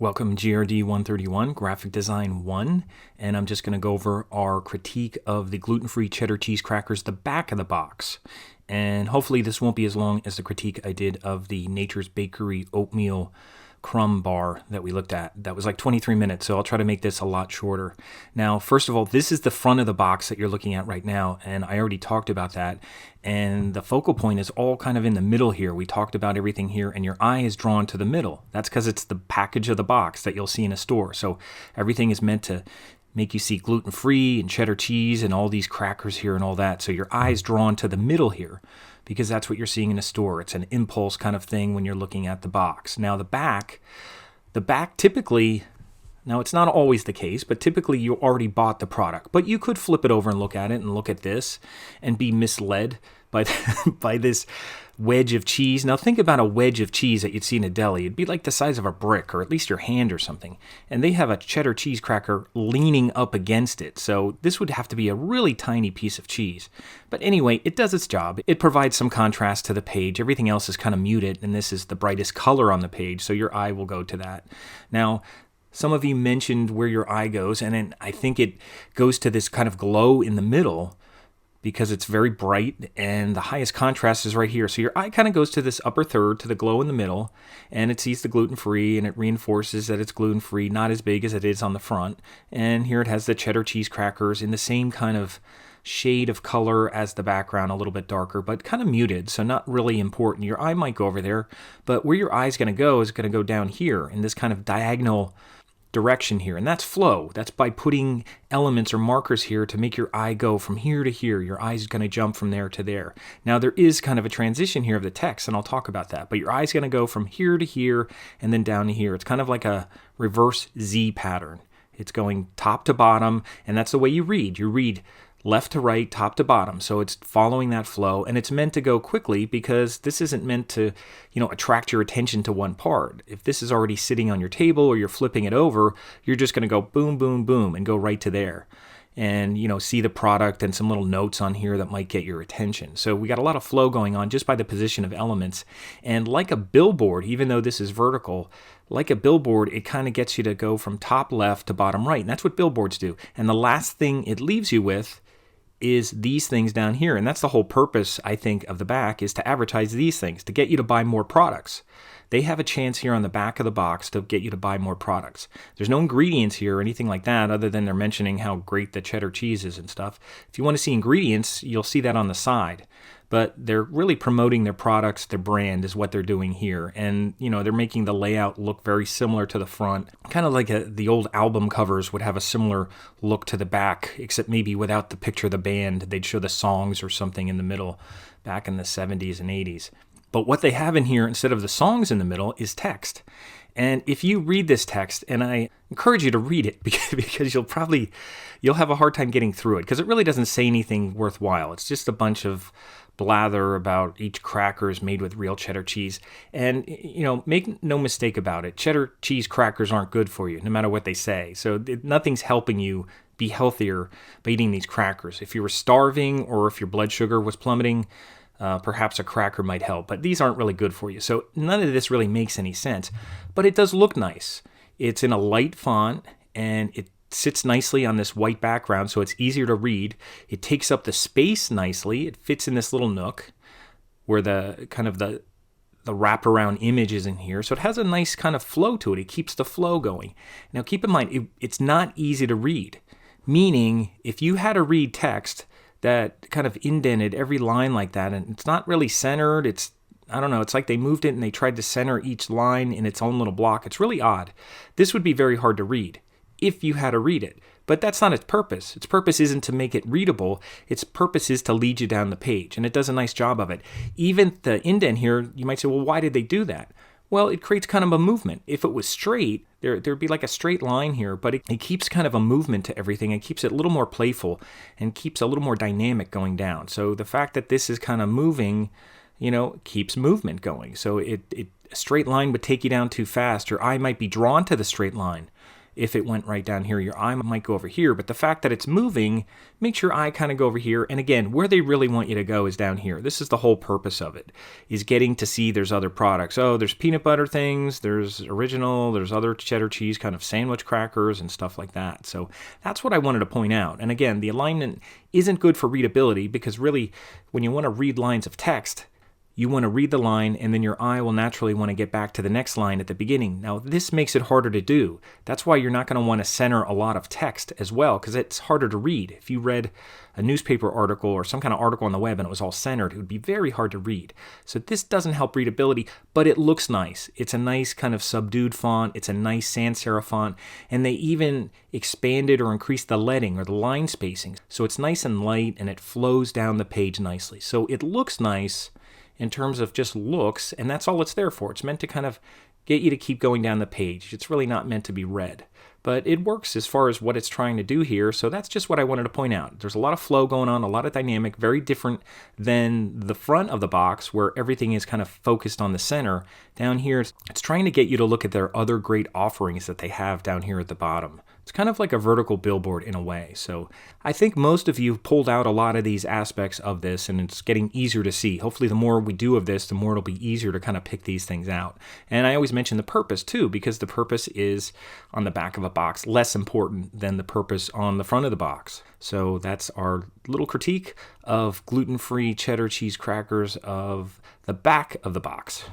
Welcome GRD131, Graphic Design 1, and I'm just going to go over our critique of the gluten-free cheddar cheese crackers, the back of the box. And hopefully this won't be as long as the critique I did of the Nature's Bakery oatmeal crumb bar that we looked at. That was like 23 minutes, so I'll try to make this a lot shorter. Now, first of all, this is the front of the box that you're looking at right now, and I already talked about that. And the focal point is all kind of in the middle here. We talked about everything here, and your eye is drawn to the middle. That's because it's the package of the box that you'll see in a store. So everything is meant to make you see gluten-free and cheddar cheese and all these crackers here and all that. So your eye is drawn to the middle here because that's what you're seeing in a store. It's an impulse kind of thing when you're looking at the box. Now the back typically, now it's not always the case, but typically you already bought the product. But you could flip it over and look at it and look at this and be misled by, by this wedge of cheese. Now think about a wedge of cheese that you'd see in a deli. It'd be like the size of a brick or at least your hand or something. And they have a cheddar cheese cracker leaning up against it. So this would have to be a really tiny piece of cheese. But anyway, it does its job. It provides some contrast to the page. Everything else is kind of muted, and this is the brightest color on the page, so your eye will go to that. Now, some of you mentioned where your eye goes, and then I think it goes to this kind of glow in the middle because it's very bright and the highest contrast is right here. So your eye kind of goes to this upper third, to the glow in the middle, and it sees the gluten-free and it reinforces that it's gluten-free, not as big as it is on the front. And here it has the cheddar cheese crackers in the same kind of shade of color as the background, a little bit darker, but kind of muted, so not really important. Your eye might go over there, but where your eye is going to go is going to go down here in this kind of diagonal direction here, and that's flow. That's by putting elements or markers here to make your eye go from here to here. Your eye is going to jump from there to there. Now there is kind of a transition here of the text, and I'll talk about that, but your eye is going to go from here to here and then down to here. It's kind of like a reverse Z pattern. It's going top to bottom, and that's the way you read. You read left to right, top to bottom. So it's following that flow, and it's meant to go quickly because this isn't meant to, attract your attention to one part. If this is already sitting on your table or you're flipping it over, you're just going to go boom, boom, boom and go right to there. And, see the product and some little notes on here that might get your attention. So we got a lot of flow going on just by the position of elements. And like a billboard, even though this is vertical, like a billboard, it kind of gets you to go from top left to bottom right. And that's what billboards do. And the last thing it leaves you with is these things down here. And that's the whole purpose, I think, of the back, is to advertise these things, to get you to buy more products. They have a chance here on the back of the box to get you to buy more products. There's no ingredients here or anything like that other than they're mentioning how great the cheddar cheese is and stuff. If you want to see ingredients, you'll see that on the side. But they're really promoting their products, their brand is what they're doing here. And, they're making the layout look very similar to the front. Kind of like the old album covers would have a similar look to the back, except maybe without the picture of the band. They'd show the songs or something in the middle back in the 70s and 80s. But what they have in here, instead of the songs in the middle, is text. And if you read this text, and I encourage you to read it because you'll have a hard time getting through it because it really doesn't say anything worthwhile. It's just a bunch of blather about each cracker is made with real cheddar cheese. And, make no mistake about it. Cheddar cheese crackers aren't good for you, no matter what they say. So nothing's helping you be healthier by eating these crackers. If you were starving or if your blood sugar was plummeting, perhaps a cracker might help, but these aren't really good for you. So none of this really makes any sense, but it does look nice. It's in a light font, and it sits nicely on this white background, so it's easier to read. It takes up the space nicely. It fits in this little nook where the wraparound image is in here. So it has a nice kind of flow to it. It keeps the flow going. Now keep in mind, it's not easy to read, meaning if you had to read text that kind of indented every line like that, and it's not really centered, it's like they moved it and they tried to center each line in its own little block. It's really odd. This would be very hard to read if you had to read it. But that's not its purpose. Its purpose isn't to make it readable. Its purpose is to lead you down the page, and it does a nice job of it. Even the indent here, you might say, well, why did they do that? Well, it creates kind of a movement. If it was straight, there'd be like a straight line here, but it keeps kind of a movement to everything and keeps it a little more playful and keeps a little more dynamic going down. So the fact that this is kind of moving, keeps movement going. So a straight line would take you down too fast. Your eye might be drawn to the straight line. if it went right down here, your eye might go over here, but the fact that it's moving makes your eye kind of go over here. And again, where they really want you to go is down here. This is the whole purpose of it, is getting to see there's other products. Oh, there's peanut butter things, there's original, there's other cheddar cheese kind of sandwich crackers and stuff like that. So that's what I wanted to point out. And again, the alignment isn't good for readability, because really, when you want to read lines of text, you want to read the line, and then your eye will naturally want to get back to the next line at the beginning. Now, this makes it harder to do. That's why you're not going to want to center a lot of text as well, because it's harder to read. If you read a newspaper article or some kind of article on the web and it was all centered, it would be very hard to read. So this doesn't help readability, but it looks nice. It's a nice kind of subdued font. It's a nice sans serif font, and they even expanded or increased the leading or the line spacing. So it's nice and light, and it flows down the page nicely. So it looks nice in terms of just looks, and that's all it's there for. It's meant to kind of get you to keep going down the page. It's really not meant to be read. But it works as far as what it's trying to do here, so that's just what I wanted to point out. There's a lot of flow going on, a lot of dynamic, very different than the front of the box where everything is kind of focused on the center. Down here, it's trying to get you to look at their other great offerings that they have down here at the bottom. It's kind of like a vertical billboard in a way. So I think most of you pulled out a lot of these aspects of this, and it's getting easier to see. Hopefully the more we do of this, the more it'll be easier to kind of pick these things out. And I always mention the purpose too, because the purpose is on the back of a box less important than the purpose on the front of the box. So that's our little critique of gluten-free cheddar cheese crackers of the back of the box.